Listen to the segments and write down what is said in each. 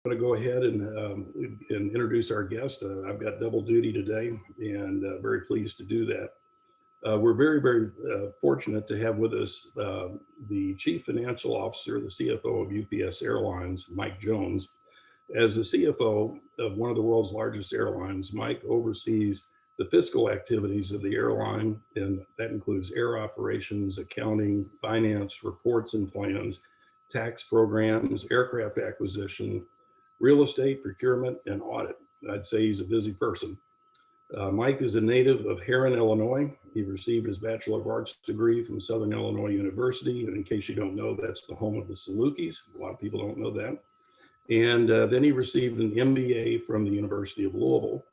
going to go ahead and introduce our guest. I've got double duty today, and very pleased to do that. We're very fortunate to have with us the Chief Financial Officer, the CFO of UPS Airlines, Mike Jones. As the CFO of one of the world's largest airlines, Mike oversees the fiscal activities of the airline, and that includes air operations, accounting, finance, reports and plans, tax programs, aircraft acquisition, real estate, procurement, and audit. I'd say he's a busy person. Mike is a native of Herrin, Illinois. He received his Bachelor of Arts degree from Southern Illinois University. And in case you don't know, that's the home of the Salukis. A lot of people don't know that. And then he received an MBA from the University of Louisville.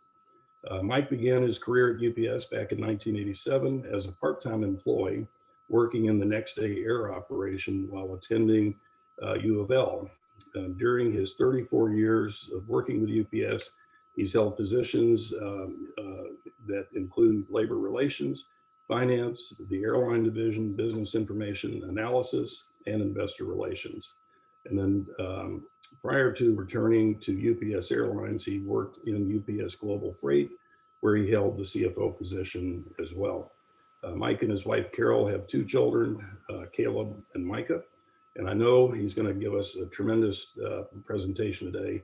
Mike began his career at UPS back in 1987 as a part-time employee, working in the next day air operation while attending U of L. During his 34 years of working with UPS, he's held positions that include labor relations, finance, the airline division, business information analysis, and investor relations. And then prior to returning to UPS Airlines, he worked in UPS Global Freight, where he held the CFO position as well. Mike and his wife, Carol, have two children, Caleb and Micah. And I know he's going to give us a tremendous presentation today.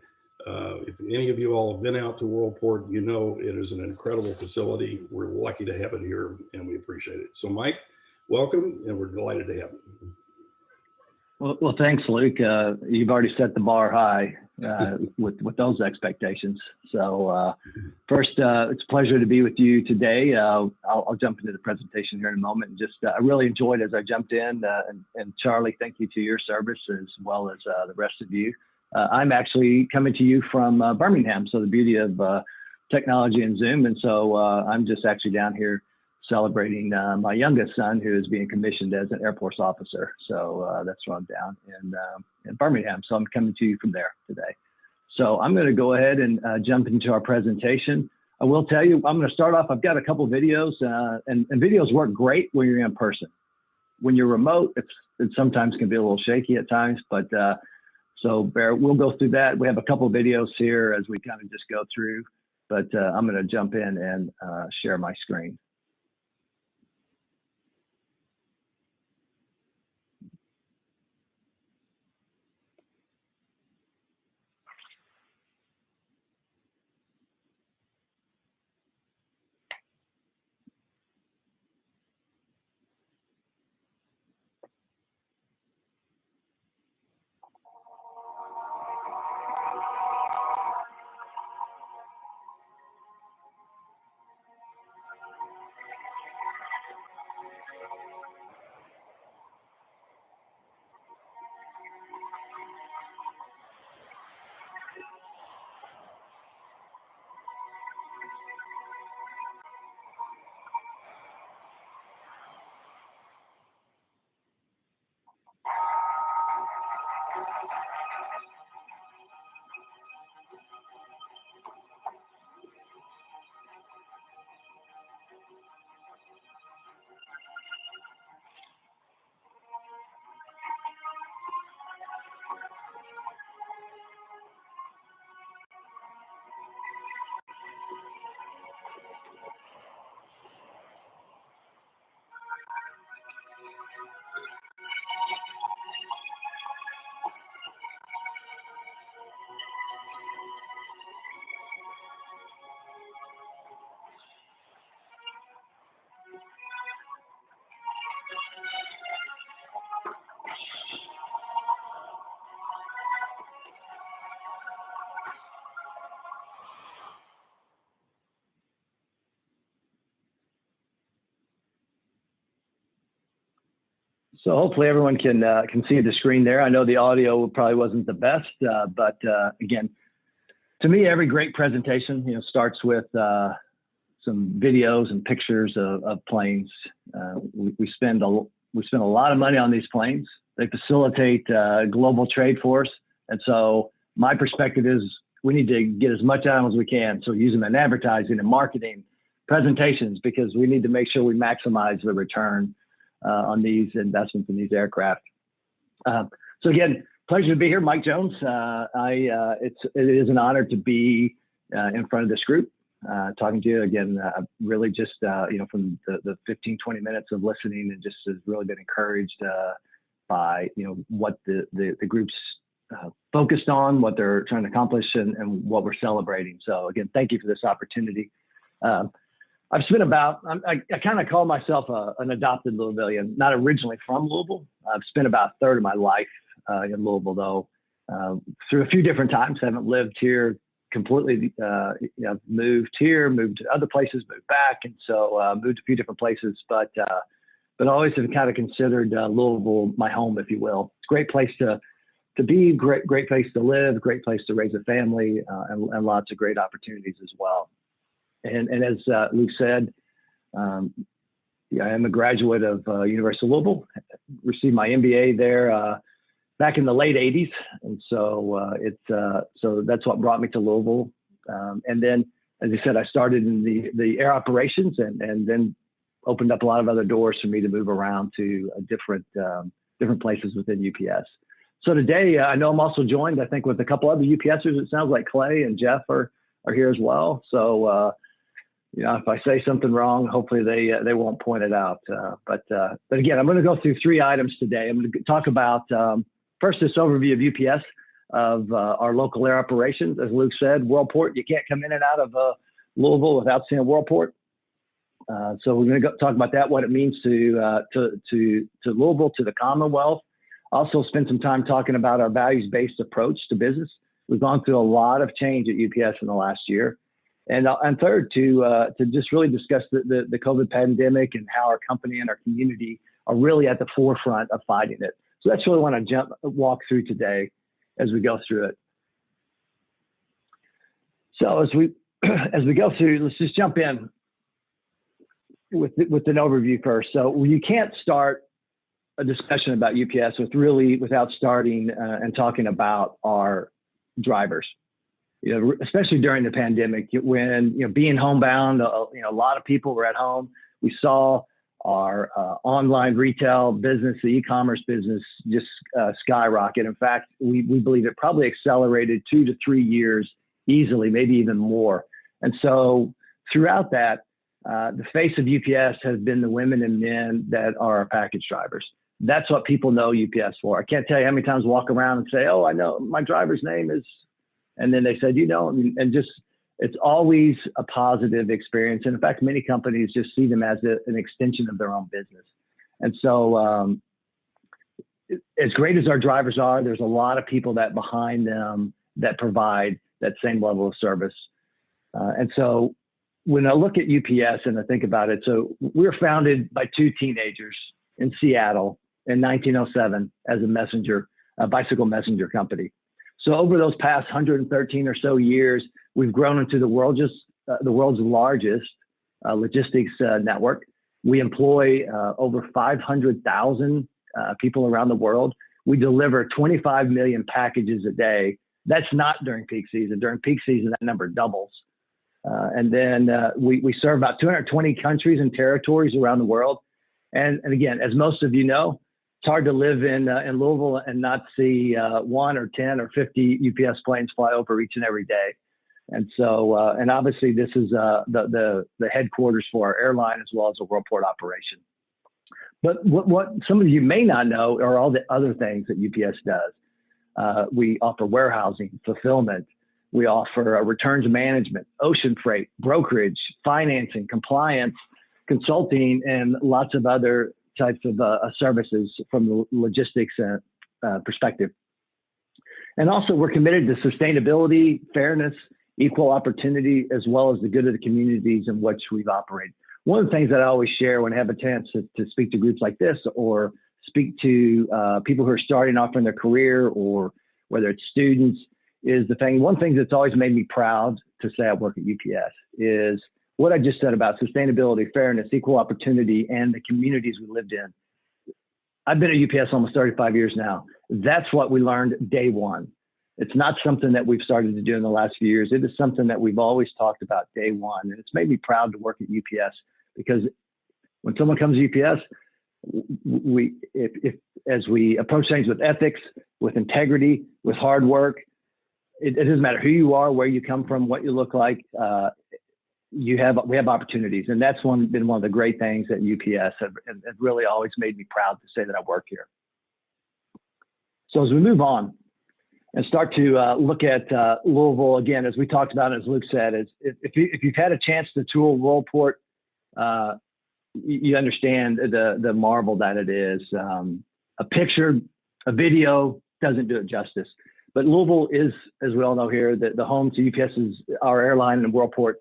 If any of you all have been out to Worldport, you know it is an incredible facility. We're lucky to have it here, and we appreciate it. So, Mike, welcome, and we're delighted to have you. Well, thanks, Luke. You've already set the bar high with those expectations. So first, it's a pleasure to be with you today. I'll jump into the presentation here in a moment. And just I really enjoyed as I jumped in. And Charlie, thank you to your service as well as the rest of you. I'm actually coming to you from Birmingham. So the beauty of technology and Zoom. And so I'm just actually down here celebrating my youngest son, who is being commissioned as an Air Force officer. So that's where I'm down in Birmingham. So I'm coming to you from there today. So I'm going to go ahead and jump into our presentation. I will tell you, I'm going to start off. I've got a couple videos, and videos work great when you're in person. When you're remote, it sometimes can be a little shaky at times, but so we'll go through that. We have a couple of videos here as we kind of just go through, but I'm going to jump in and share my screen. So hopefully everyone can see the screen there. I know the audio probably wasn't the best, but again, to me, every great presentation, starts with some videos and pictures of planes. We spend a lot of money on these planes. They facilitate global trade for us, and so my perspective is we need to get as much out of them as we can. So use them in advertising and marketing, presentations, because we need to make sure we maximize the return on these investments in these aircraft. So again, Pleasure to be here, Mike Jones. It is an honor to be in front of this group, talking to you again. Really just from the 15, 20 minutes of listening, and just has really been encouraged by what the group's focused on, what they're trying to accomplish, and what we're celebrating. So again, thank you for this opportunity. I've spent I kind of call myself an adopted Louisvillian, not originally from Louisville. I've spent about a third of my life in Louisville, though, through a few different times. I haven't lived here completely. Moved here, moved to other places, moved back, and so moved a few different places. But I always have kind of considered Louisville my home, if you will. It's a great place to be, great place to live, great place to raise a family, and lots of great opportunities as well. And as Luke said, I am a graduate of University of Louisville. Received my MBA there back in the late '80s, and so so that's what brought me to Louisville. And then, as I said, I started in the air operations, and then opened up a lot of other doors for me to move around to different places within UPS. So today, I know I'm also joined, I think, with a couple other UPSers. It sounds like Clay and Jeff are here as well. So. If I say something wrong, hopefully they won't point it out. But again, I'm going to go through 3 items today. I'm going to talk about first this overview of UPS, of our local air operations. As Luke said, Worldport. You can't come in and out of Louisville without seeing Worldport. So we're going to talk about that, what it means to Louisville, to the Commonwealth. Also spend some time talking about our values-based approach to business. We've gone through a lot of change at UPS in the last year. And third, to just really discuss the COVID pandemic and how our company and our community are really at the forefront of fighting it. So that's really what I want to walk through today as we go through it. So as we go through, let's just jump in with an overview first. So you can't start a discussion about UPS without starting and talking about our drivers. Especially during the pandemic, when being homebound, a lot of people were at home. We saw our online retail business, the e-commerce business, just skyrocket. In fact, we believe it probably accelerated 2 to 3 years easily, maybe even more. And so throughout that, the face of UPS has been the women and men that are our package drivers. That's what people know UPS for. I can't tell you how many times I walk around and say, "Oh, I know my driver's name is." And then they said, and just, it's always a positive experience. And in fact, many companies just see them as an extension of their own business. And so as great as our drivers are, there's a lot of people that behind them that provide that same level of service. And so when I look at UPS and I think about it, so we were founded by 2 teenagers in Seattle in 1907 as a bicycle messenger company. So over those past 113 or so years, we've grown into the world's largest logistics network. We employ over 500,000 people around the world. We deliver 25 million packages a day. That's not during peak season. During peak season, that number doubles. And then we serve about 220 countries and territories around the world. And again, as most of you know, it's hard to live in Louisville and not see 1 or 10 or 50 UPS planes fly over each and every day. And so, and obviously this is the headquarters for our airline as well as a Worldport operation. But what some of you may not know are all the other things that UPS does. We offer warehousing, fulfillment. We offer returns management, ocean freight, brokerage, financing, compliance, consulting, and lots of other types of services from the logistics perspective. And also we're committed to sustainability, fairness, equal opportunity, as well as the good of the communities in which we've operated. One of the things that I always share when I have a chance to speak to groups like this, or speak to people who are starting off in their career, or whether it's students, is one thing that's always made me proud to say I work at UPS is what I just said about sustainability, fairness, equal opportunity, and the communities we lived in. I've been at UPS almost 35 years now. That's what we learned day one. It's not something that we've started to do in the last few years. It is something that we've always talked about day one. And it's made me proud to work at UPS, because when someone comes to UPS, if as we approach things with ethics, with integrity, with hard work, it doesn't matter who you are, where you come from, what you look like. We have opportunities, and that's been one of the great things at UPS. It really always made me proud to say that I work here. So as we move on and start to look at Louisville again, as we talked about, as Luke said, if you've had a chance to tour Worldport, you understand the marvel that it is. A picture, a video doesn't do it justice. But Louisville is, as we all know here, the home to UPS's, our airline, and Worldport.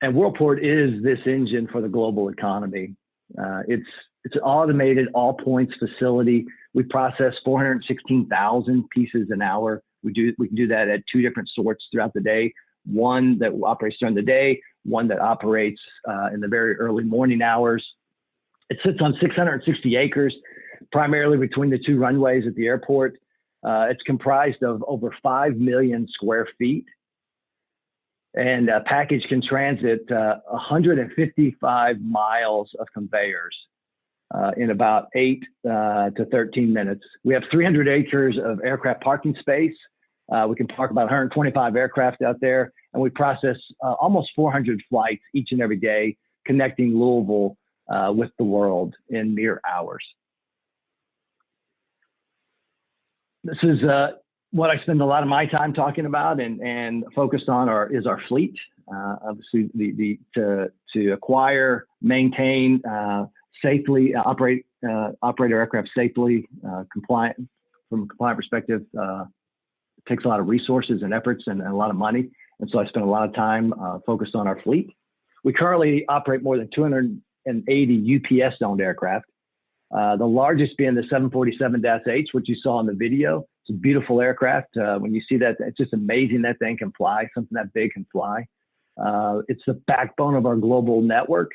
And Worldport is this engine for the global economy. It's an automated all points facility. We process 416,000 pieces an hour. We can do that at 2 different sorts throughout the day. One that operates during the day, one that operates in the very early morning hours. It sits on 660 acres, primarily between the 2 runways at the airport. It's comprised of over 5 million square feet. And a package can transit 155 miles of conveyors in about 8 to 13 minutes. We have 300 acres of aircraft parking space. We can park about 125 aircraft out there, and we process almost 400 flights each and every day, connecting Louisville with the world in mere hours. This is what I spend a lot of my time talking about and focused on is our fleet. Obviously, to acquire, maintain, safely operate our aircraft safely, compliant from a compliant perspective. It takes a lot of resources and efforts and a lot of money, and so I spend a lot of time focused on our fleet. We currently operate more than 280 UPS-owned aircraft. The largest being the 747-H, which you saw in the video. It's a beautiful aircraft. When you see that, it's just amazing that thing can fly. Something that big can fly. It's the backbone of our global network.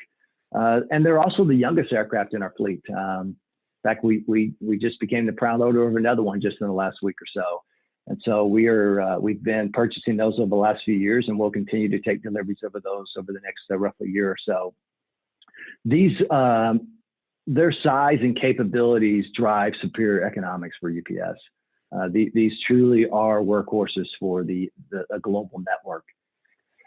And they're also the youngest aircraft in our fleet. In fact, we just became the proud owner of another one just in the last week or so. And so we've been purchasing those over the last few years, and we'll continue to take deliveries of those over the next roughly year or so. These their size and capabilities drive superior economics for UPS. These truly are workhorses for a global network.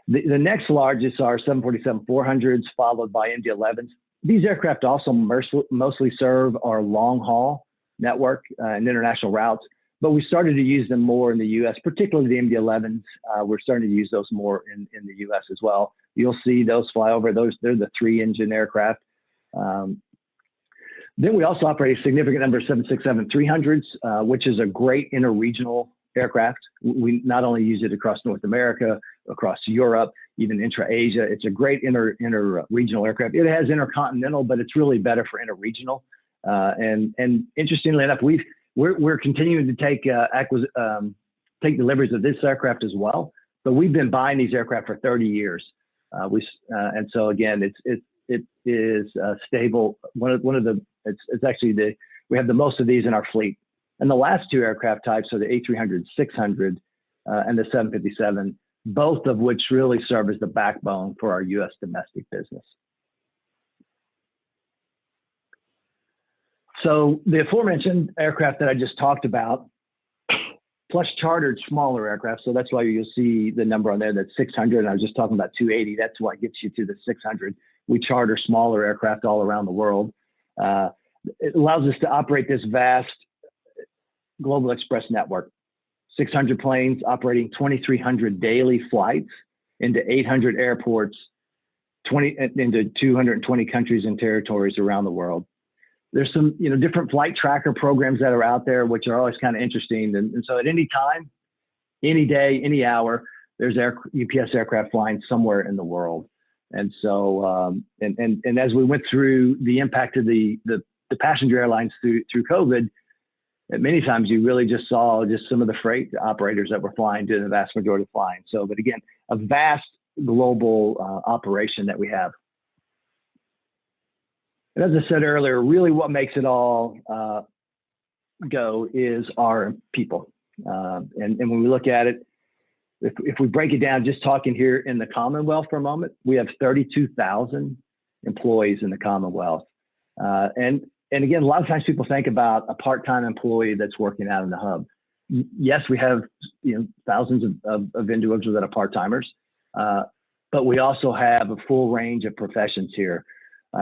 The next largest are 747-400s, followed by MD-11s. These aircraft also mostly serve our long-haul network and international routes, but we started to use them more in the U.S., particularly the MD-11s. We're starting to use those more in the U.S. as well. You'll see those fly over. They're the 3-engine aircraft. Then we also operate a significant number of 767-300s, which is a great interregional aircraft. We not only use it across North America, across Europe, even intra-Asia. It's a great interregional aircraft. It has intercontinental, but it's really better for interregional. And interestingly enough, we're continuing to take deliveries of this aircraft as well. But we've been buying these aircraft for 30 years. And so again, it is stable. It's actually we have the most of these in our fleet. And the last 2 aircraft types are the A300-600 and the 757, both of which really serve as the backbone for our U.S. domestic business. So the aforementioned aircraft that I just talked about, plus chartered smaller aircraft. So that's why you'll see the number on there, that's 600. And I was just talking about 280. That's what gets you to the 600. We charter smaller aircraft all around the world. It allows us to operate this vast global express network. 600 planes operating 2,300 daily flights into 800 airports, into 220 countries and territories around the world. There's some different flight tracker programs that are out there, which are always kind of interesting. And so at any time, any day, any hour, there's UPS aircraft flying somewhere in the world. And so, and as we went through the impact of the passenger airlines through COVID, many times you really just saw some of the freight operators that were flying doing the vast majority of flying. So, but again, a vast global operation that we have. And as I said earlier, really what makes it all go is our people. And when we look at it, if we break it down, just talking here in the Commonwealth for a moment, we have 32,000 employees in the Commonwealth. And And again, a lot of times people think about a part-time employee that's working out in the hub. Yes, we have thousands of individuals that are part-timers, but we also have a full range of professions here.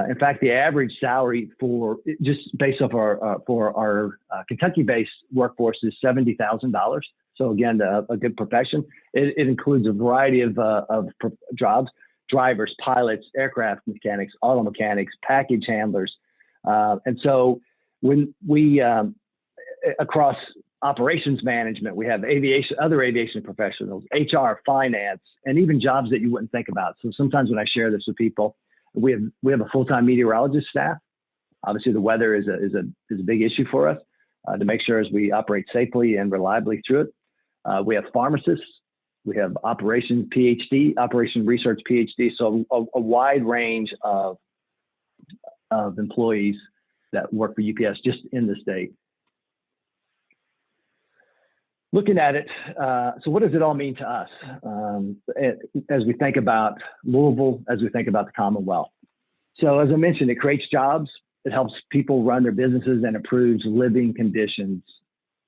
In fact, the average salary for just based off our Kentucky-based workforce is $70,000. So again, a good profession. It includes a variety of jobs: drivers, pilots, aircraft mechanics, auto mechanics, package handlers. And so when we across operations management, we have other aviation professionals, HR, finance, and even jobs that you wouldn't think about. So sometimes when I share this with people, we have a full-time meteorologist staff. Obviously, the weather is a big issue for us to make sure as we operate safely and reliably through it. We have pharmacists. We have operation research PhD. So a wide range of employees that work for UPS just in the state. Looking at it, so what does it all mean to us as we think about Louisville, as we think about the Commonwealth? So as I mentioned, it creates jobs, it helps people run their businesses, and improves living conditions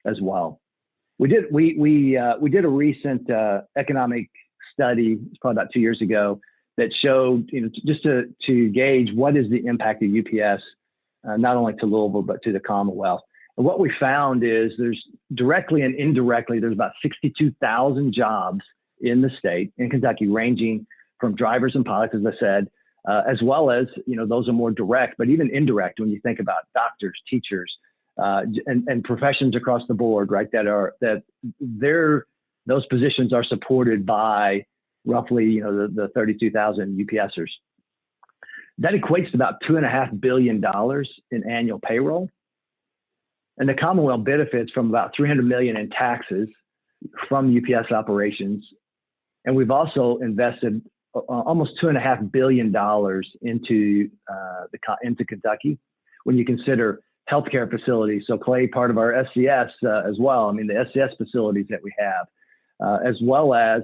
as well. We did a recent economic study, probably about 2 years ago, that showed, just to gauge what is the impact of UPS, not only to Louisville, but to the Commonwealth. And what we found is there's directly and indirectly, there's about 62,000 jobs in the state, in Kentucky, ranging from drivers and pilots, as I said, as well as, those are more direct, but even indirect when you think about doctors, teachers, and professions across the board, right? Those positions are supported by roughly, the 32,000 UPSers. That equates to about $2.5 billion in annual payroll. And the Commonwealth benefits from about $300 million in taxes from UPS operations. And we've also invested almost $2.5 billion into Kentucky when you consider healthcare facilities. So Clay, part of our SCS as well. I mean, the SCS facilities that we have, as well as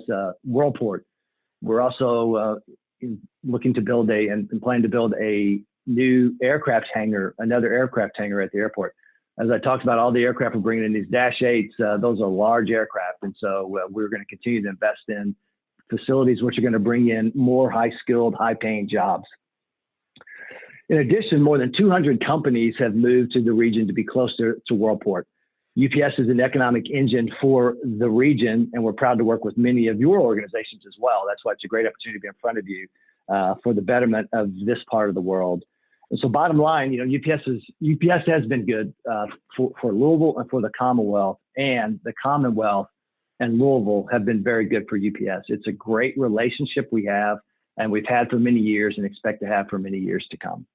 Worldport. We're also looking to build and plan to build a new aircraft hangar, another aircraft hangar at the airport. As I talked about, all the aircraft we're bringing in, these Dash 8s, those are large aircraft. And so we're going to continue to invest in facilities which are going to bring in more high-skilled, high-paying jobs. In addition, more than 200 companies have moved to the region to be closer to Worldport. UPS is an economic engine for the region, and we're proud to work with many of your organizations as well. That's why it's a great opportunity to be in front of you for the betterment of this part of the world. And so bottom line, UPS has been good for Louisville and for the Commonwealth, and the Commonwealth and Louisville have been very good for UPS. It's a great relationship we have, and we've had for many years and expect to have for many years to come.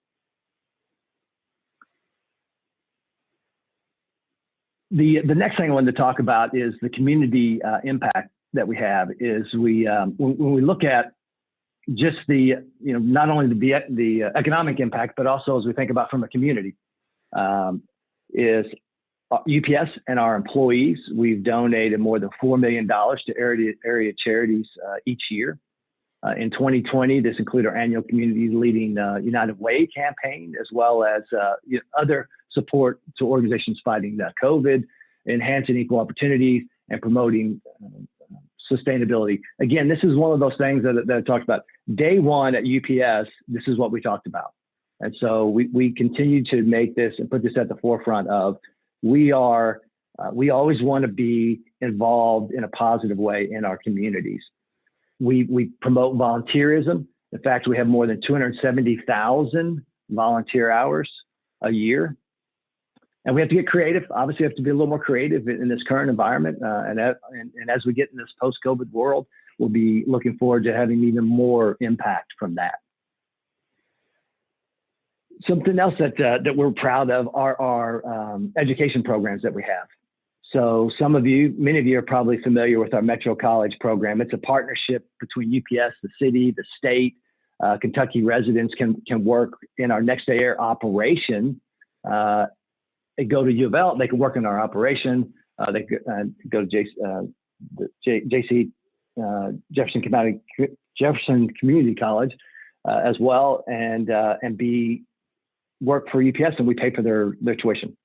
The next thing I wanted to talk about is the community impact that we have. When we look at just not only the economic impact, but also as we think about from a community, is UPS and our employees. We've donated more than $4 million to area charities each year. In 2020, this included our annual community leading United Way campaign, as well as other support to organizations fighting COVID, enhancing equal opportunities, and promoting sustainability. Again, this is one of those things that I talked about. Day one at UPS, this is what we talked about. And so we continue to make this and put this at the forefront of we always want to be involved in a positive way in our communities. We promote volunteerism. In fact, we have more than 270,000 volunteer hours a year. And we have to get creative. Obviously, we have to be a little more creative in this current environment. And as we get in this post-COVID world, we'll be looking forward to having even more impact from that. Something else that we're proud of are our education programs that we have. So many of you are probably familiar with our Metro College program. It's a partnership between UPS, the city, the state. Kentucky residents can work in our Next Day Air operation. They go to U of L, they can work in our operation. They go to Jefferson Community College as well, and be work for UPS and we pay for their tuition.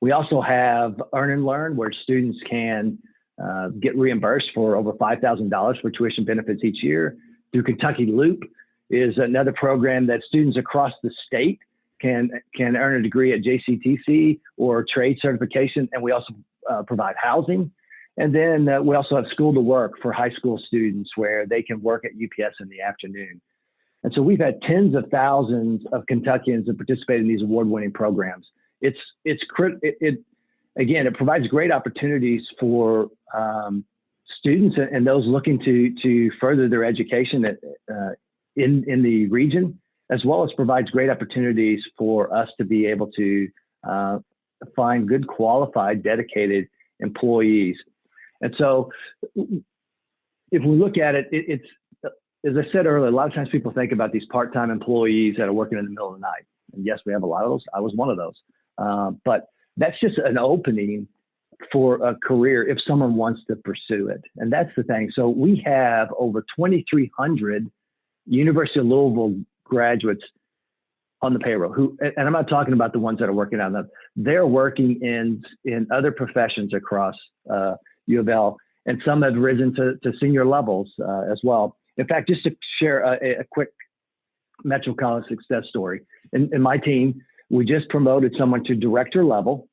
We also have Earn and Learn, where students can get reimbursed for over $5,000 for tuition benefits each year. Through Kentucky Loop is another program that students across the state can earn a degree at JCTC or trade certification, and we also provide housing. And then we also have School to Work for high school students, where they can work at UPS in the afternoon. And so we've had tens of thousands of Kentuckians that participate in these award-winning programs. It provides great opportunities for students and those looking to further their education in the region, as well as provides great opportunities for us to be able to find good, qualified, dedicated employees. And so if we look at it, it's, as I said earlier, a lot of times people think about these part-time employees that are working in the middle of the night. And yes, we have a lot of those. I was one of those. But that's just an opening for a career if someone wants to pursue it. And that's the thing. So we have over 2,300 University of Louisville graduates on the payroll and I'm not talking about the ones that are working on them. They're working in other professions across U of L, and some have risen to senior levels as well. In fact, just to share a quick Metro College success story. In my team, we just promoted someone to director level.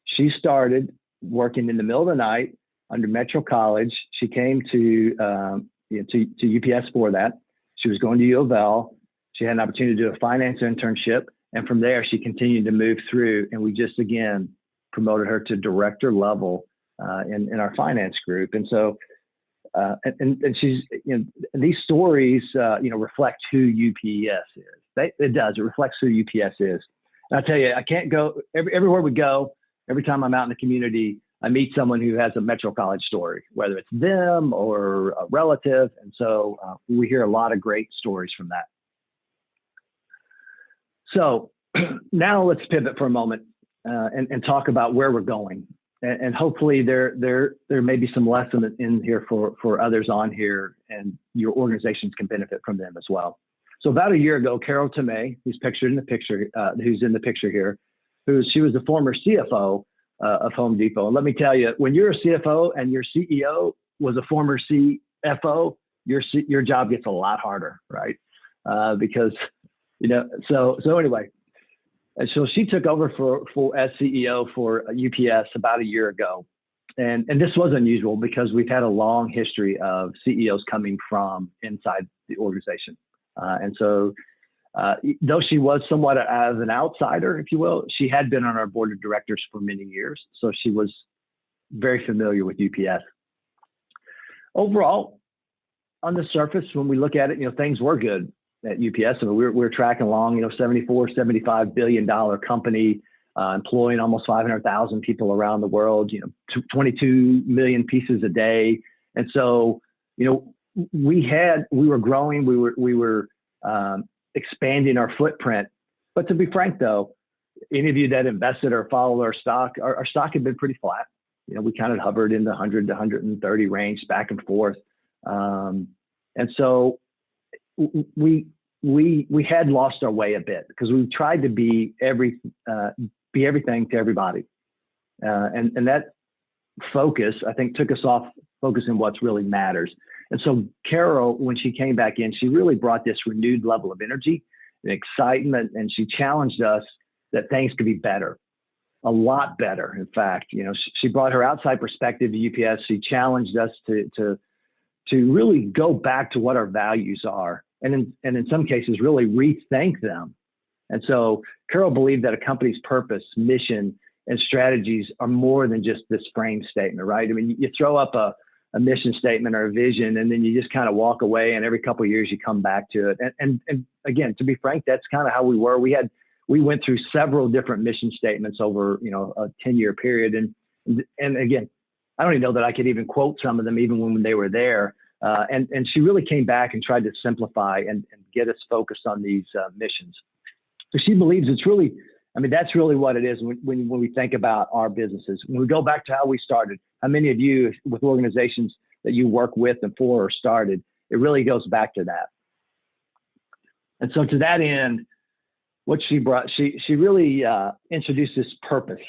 She started working in the middle of the night under Metro College. She came to UPS for that. She was going to U of L. She had an opportunity to do a finance internship. And from there, she continued to move through. And we just, again, promoted her to director level in our finance group. And so, and she's, these stories, reflect who UPS is. It does. It reflects who UPS is. And I tell you, I can't go everywhere we go. Every time I'm out in the community, I meet someone who has a Metro College story, whether it's them or a relative. And so we hear a lot of great stories from that. So now let's pivot for a moment and talk about where we're going. And hopefully there may be some lessons in here for others on here, and your organizations can benefit from them as well. So about a year ago, Carol Tomei, who's in the picture here, she was the former CFO of Home Depot. And let me tell you, when you're a CFO and your CEO was a former CFO, your job gets a lot harder, right? Because, so anyway, and so she took over as CEO for UPS about a year ago. And this was unusual because we've had a long history of CEOs coming from inside the organization. And so though she was somewhat as an outsider, if you will, she had been on our board of directors for many years. So she was very familiar with UPS. Overall, on the surface, when we look at it, things were good at UPS. I mean, we're tracking along, $75 billion company, employing almost 500,000 people around the world, 22 million pieces a day. And so, we were growing, we were expanding our footprint. But to be frank, though, any of you that invested or followed our stock had been pretty flat. We kind of hovered in the 100 to 130 range, back and forth. And so we had lost our way a bit because we tried to be everything to everybody. And that focus, I think, took us off focusing what really matters. And so Carol, when she came back in, she really brought this renewed level of energy and excitement, and she challenged us that things could be better, a lot better. In fact, she brought her outside perspective to UPS. She challenged us to really go back to what our values are, and in some cases, really rethink them. And so Carol believed that a company's purpose, mission, and strategies are more than just this frame statement, right? I mean, you throw up a mission statement or a vision, and then you just kind of walk away, and every couple of years you come back to it. And again, to be frank, that's kind of how we were. We went through several different mission statements over, a 10-year period. And again, I don't even know that I could even quote some of them, even when they were there. And she really came back and tried to simplify and get us focused on these missions. So she believes it's really, that's really what it is when we think about our businesses. When we go back to how we started, how many of you with organizations that you work with and for or started, it really goes back to that. And so to that end, what she brought, she really introduced this purpose,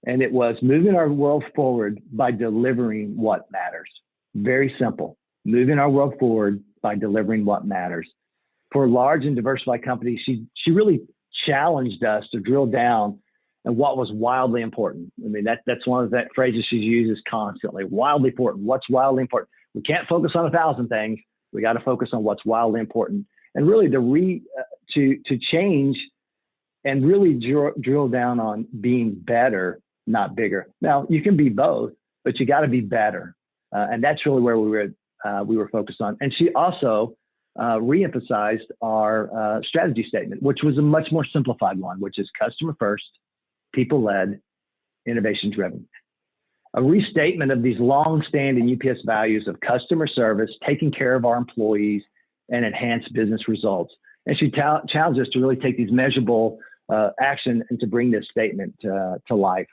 and it was moving our world forward by delivering what matters. Very simple, moving our world forward by delivering what matters. For large and diversified companies, she really challenged us to drill down on what was wildly important. I mean, that's one of the phrases she uses constantly. Wildly important. What's wildly important? We can't focus on 1,000 things. We got to focus on what's wildly important, and really to change and really drill down on being better, not bigger. Now you can be both, but you got to be better, and that's really where we were focused on. And she also reemphasized our strategy statement, which was a much more simplified one, which is customer first, people led, innovation driven. A restatement of these long-standing UPS values of customer service, taking care of our employees, and enhanced business results. And she challenged us to really take these measurable action and to bring this statement to life.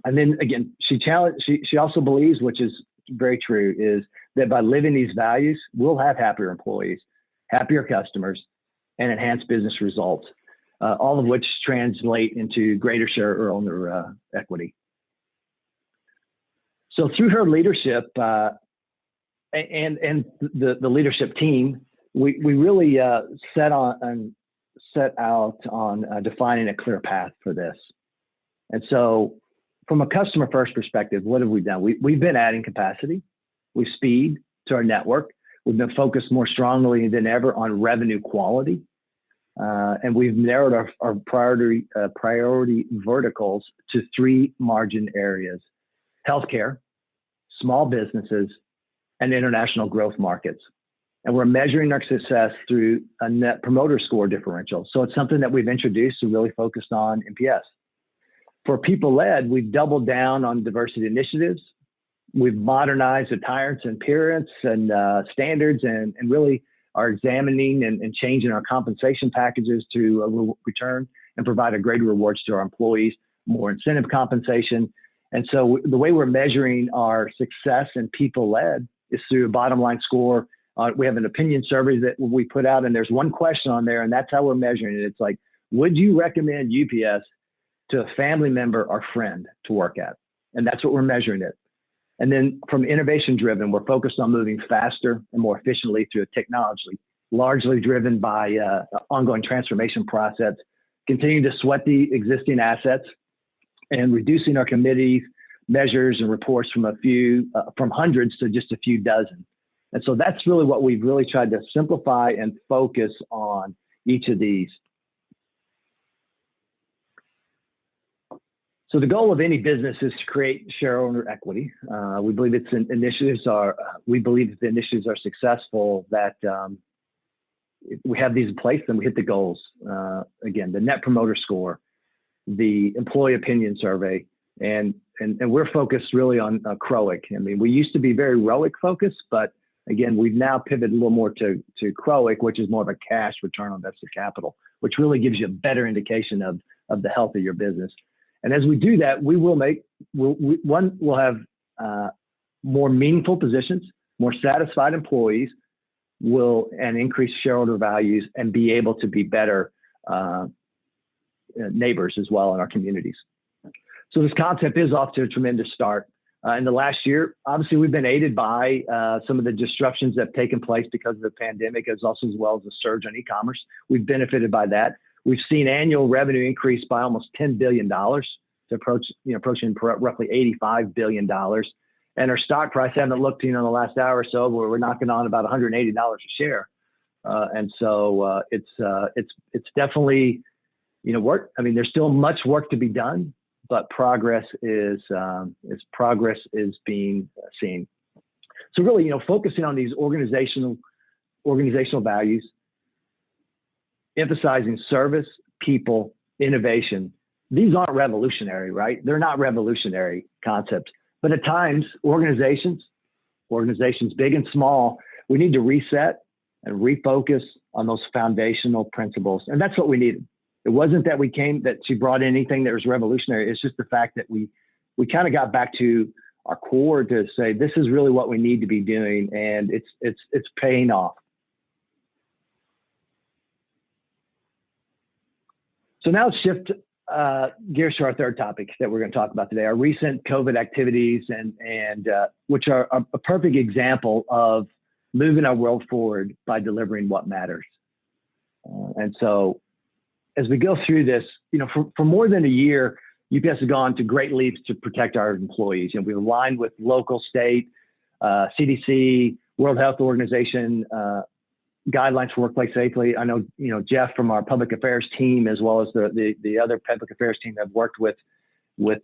And then again, she also believes, which is very true, is that by living these values, we'll have happier employees, happier customers, and enhanced business results, all of which translate into greater shareholder equity. So through her leadership and the leadership team, we really set out on defining a clear path for this. And so from a customer first perspective, what have we done? We've been adding capacity, we've speed to our network. We've been focused more strongly than ever on revenue quality. And we've narrowed our priority verticals to 3 margin areas: healthcare, small businesses, and international growth markets. And we're measuring our success through a net promoter score differential. So it's something that we've introduced to really focus on NPS. For people led, we've doubled down on diversity initiatives. We've modernized attire and appearance and standards, and really are examining and changing our compensation packages to return and provide a greater rewards to our employees, more incentive compensation. And so the way we're measuring our success in people led is through a bottom line score. We have an opinion survey that we put out, and there's one question on there, and that's how we're measuring it. It's like, would you recommend UPS to a family member or friend to work at? And that's what we're measuring it. And then from innovation driven, we're focused on moving faster and more efficiently through technology, largely driven by ongoing transformation process, continuing to sweat the existing assets, and reducing our committees, measures, and reports from hundreds to just a few dozen. And so that's really what we've really tried to simplify and focus on each of these. So the goal of any business is to create shareholder equity. We believe if the initiatives are successful, that if we have these in place, then we hit the goals. Again, the net promoter score, the employee opinion survey, and we're focused really on CROIC. I mean, we used to be very ROIC focused, but again, we've now pivoted a little more to CROIC, which is more of a cash return on invested capital, which really gives you a better indication of the health of your business. And as we do that, we'll have more meaningful positions, more satisfied employees, and increase shareholder values, and be able to be better neighbors as well in our communities. So this concept is off to a tremendous start. In the last year, obviously, we've been aided by some of the disruptions that have taken place because of the pandemic, as well as the surge on e-commerce. We've benefited by that. We've seen annual revenue increase by almost $10 billion to approaching roughly $85 billion. And our stock price, I haven't looked in the last hour or so, but we're knocking on about $180 a share. And so it's definitely, work. I mean, there's still much work to be done, but progress is being seen. So really, focusing on these organizational values, emphasizing service, people, innovation. These aren't revolutionary, right? They're not revolutionary concepts, but at times organizations big and small, we need to reset and refocus on those foundational principles. And that's what we needed. It wasn't that she brought in anything that was revolutionary. It's just the fact that we kind of got back to our core to say, this is really what we need to be doing. And it's paying off. So now let's shift gears to our third topic that we're going to talk about today, our recent COVID activities, and which are a perfect example of moving our world forward by delivering what matters. And so as we go through this, for more than a year, UPS has gone to great leaps to protect our employees. We've aligned with local, state, CDC, World Health Organization, guidelines for workplace safety. I know, Jeff from our public affairs team, as well as the other public affairs team, have worked with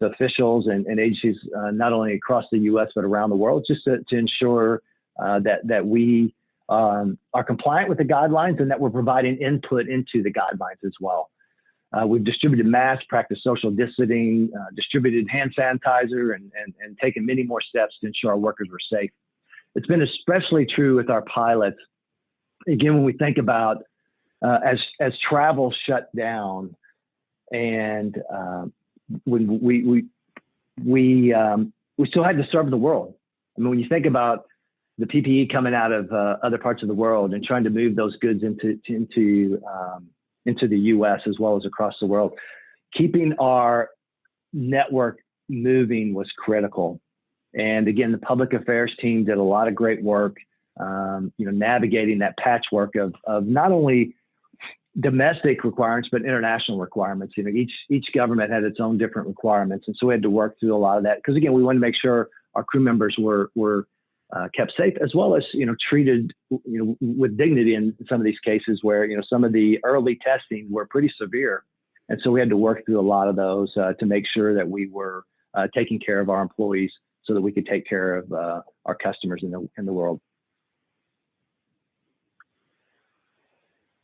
officials and agencies, not only across the U.S., but around the world, just to ensure that we are compliant with the guidelines and that we're providing input into the guidelines as well. We've distributed masks, practiced social distancing, distributed hand sanitizer, and taken many more steps to ensure our workers were safe. It's been especially true with our pilots. Again, when we think about as travel shut down, and when we still had to serve the world. I mean, when you think about the PPE coming out of other parts of the world and trying to move those goods into the U.S. as well as across the world, keeping our network moving was critical. And again, the public affairs team did a lot of great work, navigating that patchwork of not only domestic requirements, but international requirements. Each government had its own different requirements. And so we had to work through a lot of that. Because again, we wanted to make sure our crew members were kept safe, as well as, treated, with dignity in some of these cases where, some of the early testing were pretty severe. And so we had to work through a lot of those to make sure that we were taking care of our employees so that we could take care of our customers in the world.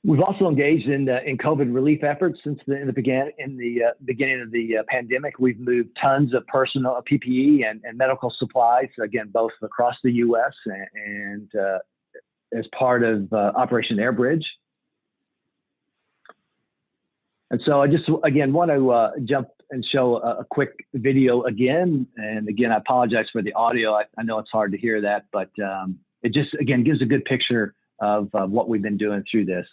We've also engaged in COVID relief efforts since the beginning of the pandemic. We've moved tons of personal PPE and medical supplies, again, both across the U.S. and as part of Operation Airbridge. And so I just, again, want to jump and show a quick video again. And again, I apologize for the audio. I know it's hard to hear that, but it just, again, gives a good picture of what we've been doing through this.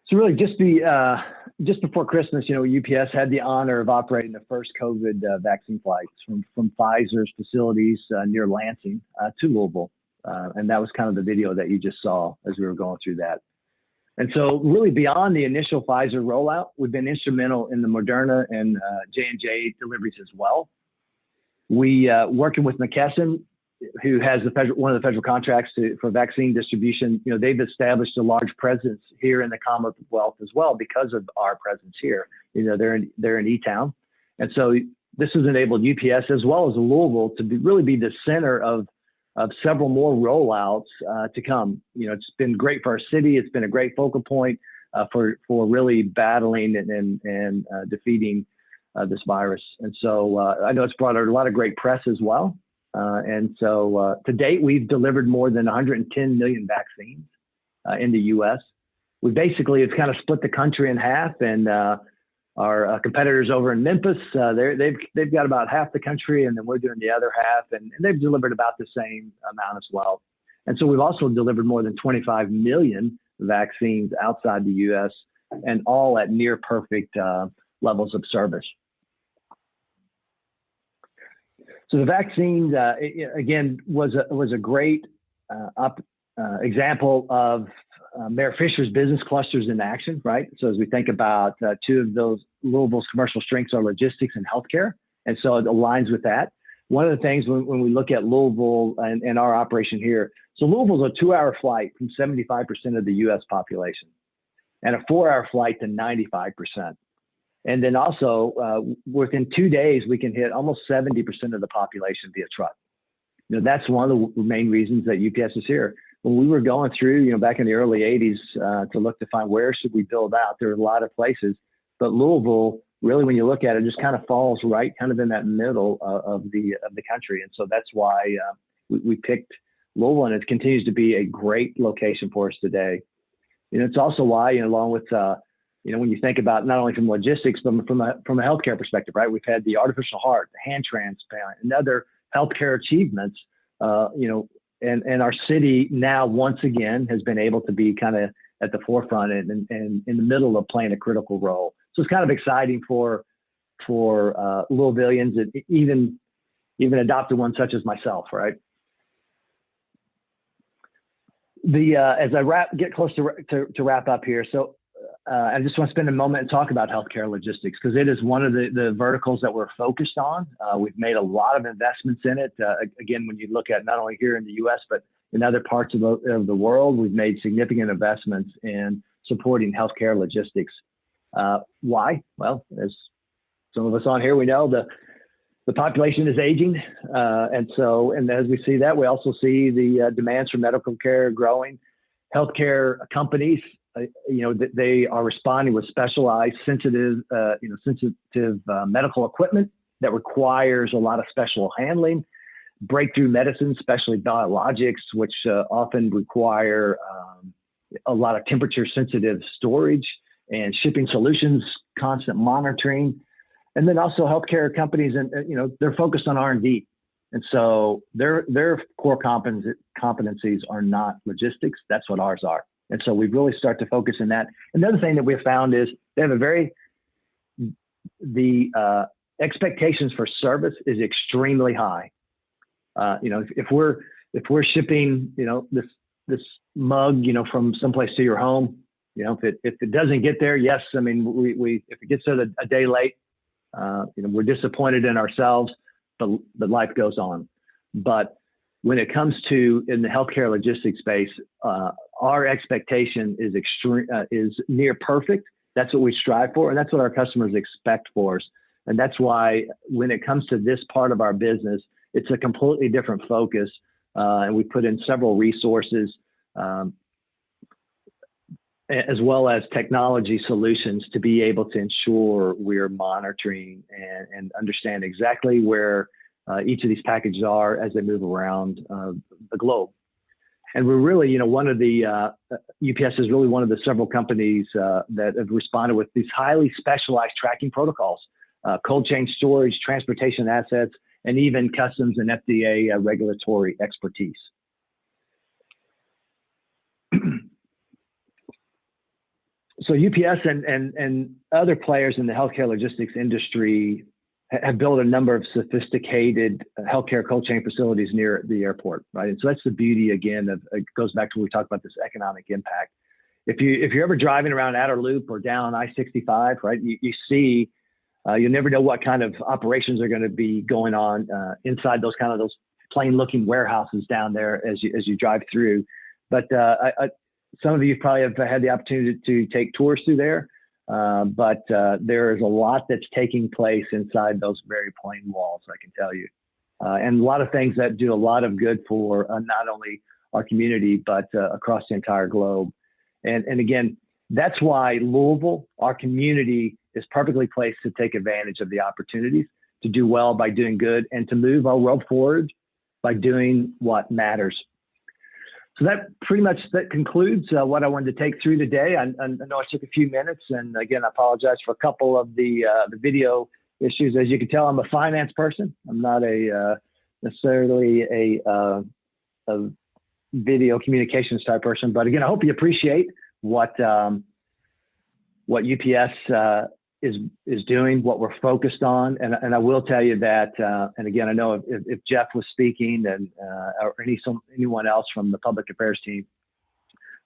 So really, just before Christmas, UPS had the honor of operating the first COVID vaccine flights from Pfizer's facilities near Lansing to Louisville, and that was kind of the video that you just saw as we were going through that. And so, really, beyond the initial Pfizer rollout, we've been instrumental in the Moderna and J&J deliveries as well. We working with McKesson, who has one of the federal contracts for vaccine distribution. They've established a large presence here in the Commonwealth as well because of our presence here. They're in E-Town, and so this has enabled UPS as well as Louisville to really be the center of several more rollouts to come. It's been great for our city. It's been a great focal point for really battling and defeating this virus. And so I know it's brought a lot of great press as well. And so to date, we've delivered more than 110 million vaccines in the U.S. It's kind of split the country in half, and our competitors over in Memphis, they've got about half the country, and then we're doing the other half, and they've delivered about the same amount as well. And so we've also delivered more than 25 million vaccines outside the U.S. and all at near perfect levels of service. So the vaccine, again, was a great example of Mayor Fisher's business clusters in action, right? So as we think about two of those, Louisville's commercial strengths are logistics and healthcare, and so it aligns with that. One of the things when we look at Louisville and our operation here, so Louisville's a 2-hour flight from 75% of the U.S. population, and a 4-hour flight to 95%. And then also within 2 days, we can hit almost 70% of the population via truck. You know, that's one of the main reasons that UPS is here. When we were going through, you know, back in the early 80s to look to find where should we build out, there were a lot of places, but Louisville, really, when you look at it, just kind of falls right kind of in that middle of the country. And so that's why we picked Louisville, and it continues to be a great location for us today. You know, it's also why, you know, along with, you know, when you think about not only from logistics, but from a healthcare perspective, right? We've had the artificial heart, the hand transplant, and other healthcare achievements, you know, and our city now once again has been able to be kind of at the forefront and in the middle of playing a critical role. So it's kind of exciting for Louisvillians, and even adopted ones such as myself, right? As I get close to wrap up here, so I just want to spend a moment and talk about healthcare logistics, because it is one of the verticals that we're focused on. We've made a lot of investments in it. Again, when you look at not only here in the U.S., but in other parts of the world, we've made significant investments in supporting healthcare logistics. Why? Well, as some of us on here, we know the population is aging. And as we see that, we also see the demands for medical care growing. Healthcare companies, you know, they are responding with specialized, sensitive medical equipment that requires a lot of special handling, breakthrough medicines, especially biologics, which often require a lot of temperature sensitive storage and shipping solutions, constant monitoring. And then also healthcare companies, and you know, they're focused on R&D. And so their core competencies are not logistics. That's what ours are. And so we really start to focus in that. Another thing that we've found is they have the expectations for service is extremely high. You know, if we're shipping, you know, this mug, you know, from someplace to your home, you know, if it doesn't get there, yes, I mean, we if it gets there a day late, you know, we're disappointed in ourselves, but life goes on. But when it comes to in the healthcare logistics space, our expectation is near perfect. That's what we strive for, and that's what our customers expect for us. And that's why when it comes to this part of our business, it's a completely different focus, and we put in several resources, as well as technology solutions to be able to ensure we're monitoring and understand exactly where each of these packages are as they move around the globe. And we're really, you know, one of the, UPS is really one of the several companies that have responded with these highly specialized tracking protocols, cold chain storage, transportation assets, and even customs and FDA regulatory expertise. So UPS and other players in the healthcare logistics industry have built a number of sophisticated healthcare cold chain facilities near the airport, right? And so that's the beauty, again, of it goes back to when we talk about this economic impact. If you're ever driving around Outer Loop or down I-65, right, you see, you never know what kind of operations are going to be going on inside those plain-looking warehouses down there as you drive through. But some of you probably have had the opportunity to take tours through there. But there is a lot that's taking place inside those very plain walls, I can tell you. And a lot of things that do a lot of good for not only our community, but across the entire globe. And again, that's why Louisville, our community, is perfectly placed to take advantage of the opportunities to do well by doing good and to move our world forward by doing what matters. So that pretty much concludes what I wanted to take through today. I know I took a few minutes, and again, I apologize for a couple of the video issues. As you can tell, I'm a finance person. I'm not necessarily a video communications type person. But again, I hope you appreciate what what UPS is doing, what we're focused on. And I will tell you that, and again, I know if Jeff was speaking and or anyone else from the public affairs team,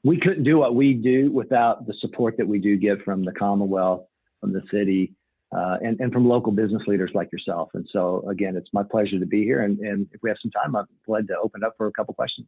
we couldn't do what we do without the support that we do get from the Commonwealth, from the city, and from local business leaders like yourself. And so again, it's my pleasure to be here. And if we have some time, I'm glad to open up for a couple questions.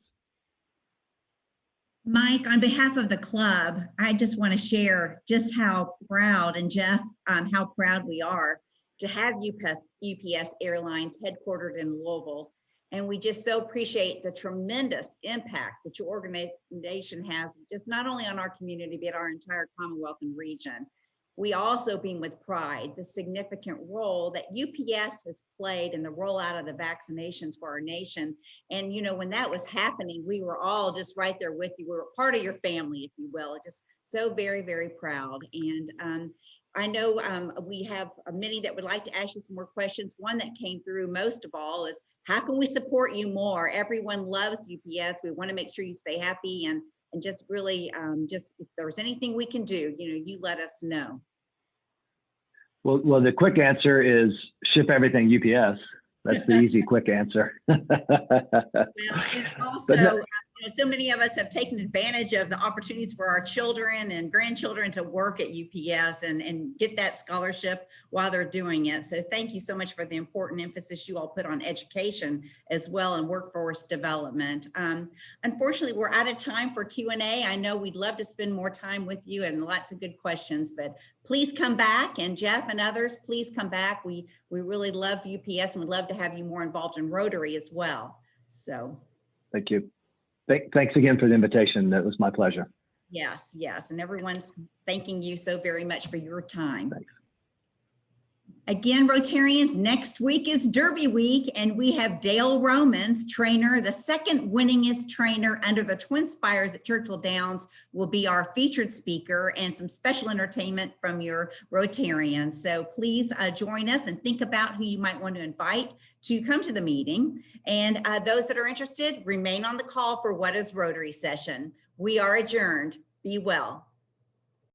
Mike, on behalf of the club, I just want to share just how proud, and Jeff, how proud we are to have UPS Airlines headquartered in Louisville. And we just so appreciate the tremendous impact that your organization has, just not only on our community, but our entire Commonwealth and region. We also beam with pride the significant role that UPS has played in the rollout of the vaccinations for our nation. And, you know, when that was happening, we were all just right there with you. We were part of your family, if you will. Just so very, very proud. And I know we have many that would like to ask you some more questions. One that came through most of all is, how can we support you more? Everyone loves UPS. We want to make sure you stay happy and just really, just if there's anything we can do, you know, you let us know. Well, the quick answer is ship everything UPS. That's the easy, quick answer. Well, and also, you know, so many of us have taken advantage of the opportunities for our children and grandchildren to work at UPS and get that scholarship while they're doing it. So thank you so much for the important emphasis you all put on education as well and workforce development. Unfortunately, we're out of time for Q&A. I know we'd love to spend more time with you and lots of good questions, but please come back. And Jeff and others, please come back. We really love UPS and we'd love to have you more involved in Rotary as well. So. Thank you. Thanks again for the invitation. That was my pleasure. Yes, yes. And everyone's thanking you so very much for your time. Thanks. Again, Rotarians, next week is Derby week, and we have Dale Romans, trainer, the second winningest trainer under the Twin Spires at Churchill Downs, will be our featured speaker, and some special entertainment from your Rotarians. So please join us and think about who you might want to invite to come to the meeting. And those that are interested, remain on the call for What is Rotary session. We are adjourned. Be well.